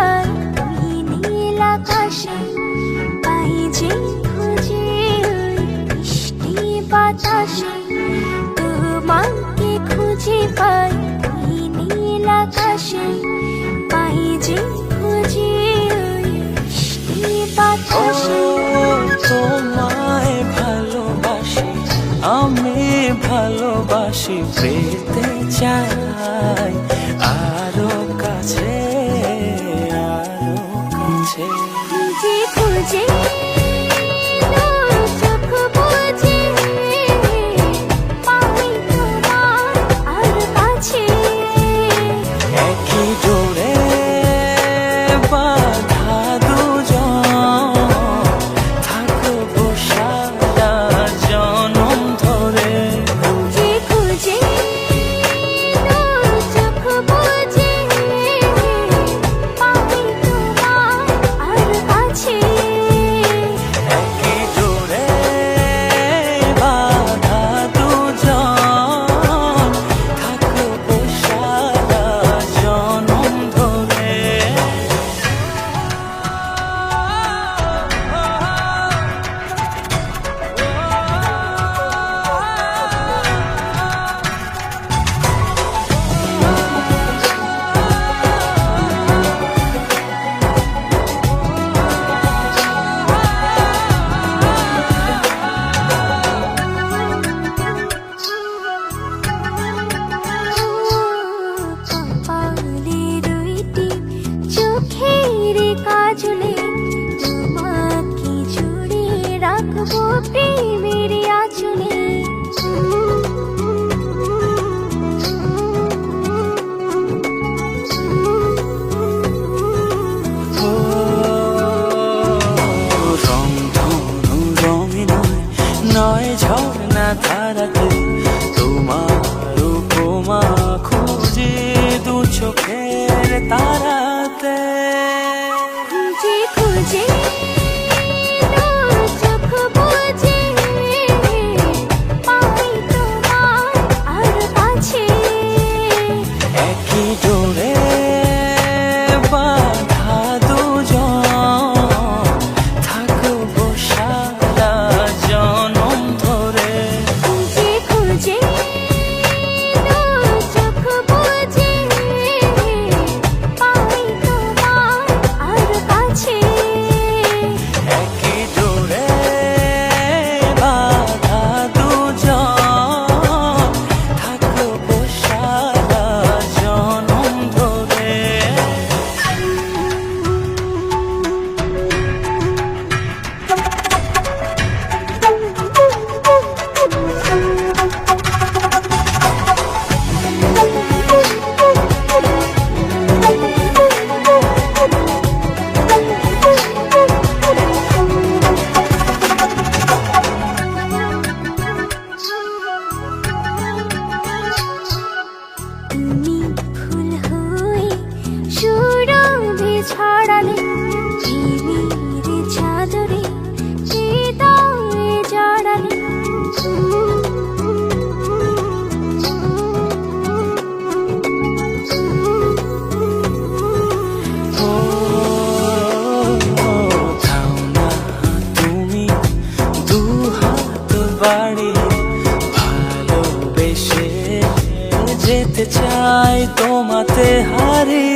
পাই ওই নীল আকাশে, পাই যে খুঁজে ওই বৃষ্টি বাতাসে, তোমাকে খুঁজে পাই ওই নীল আকাশে, পাই যে খুঁজে ওই বৃষ্টি বাতাসে। তোমায় ভালোবাসি, আমি ভালোবাসি, পেতে চাই আরো কাছে, আরো কাছে। খুঁজে খুঁজে চোখ বুজে পাই তোমার আর কাছে, একই ডোরে বাঁধা দুজন, থাকবো সারা জনম ধরে। খুঁজে খুঁজে চোখ বুজে পাই তোমার আর কাছে, একই ডোরে বাঁধা দুজন, থাকবো সারা জনম ধরে। কপালে দুইটি চোখের কাজলে, তোমাকে জুড়ে রাখবো প্রেমের আঁচলে। রংধনু রঙে নয়, নয় ঝর্ণা ধারাতে, তোমার উপমা খুঁজে দু চোখের তারাতে। খুঁজে খুঁজে চোখ বুজে পাই তোমার আর কাছে, একই ডোরে বাঁধা দুজন, থাকবো সারা জনম ধরে। খুঁজে খুঁজে চোখ বুজে পাই তোমার আর কাছে, একই ডোরে বাঁধা দুজন, থাকবো সারা জনম ধরে। তুমি ফুল হয়ে সুরভি ছড়ালে, প্রেমের চাদরে হৃদয়ে জড়ালে। ও থাও না তুমি দু হাত বাড়িয়ে, ভালোবেসে যেতে চাই তোমাতে হারিয়ে।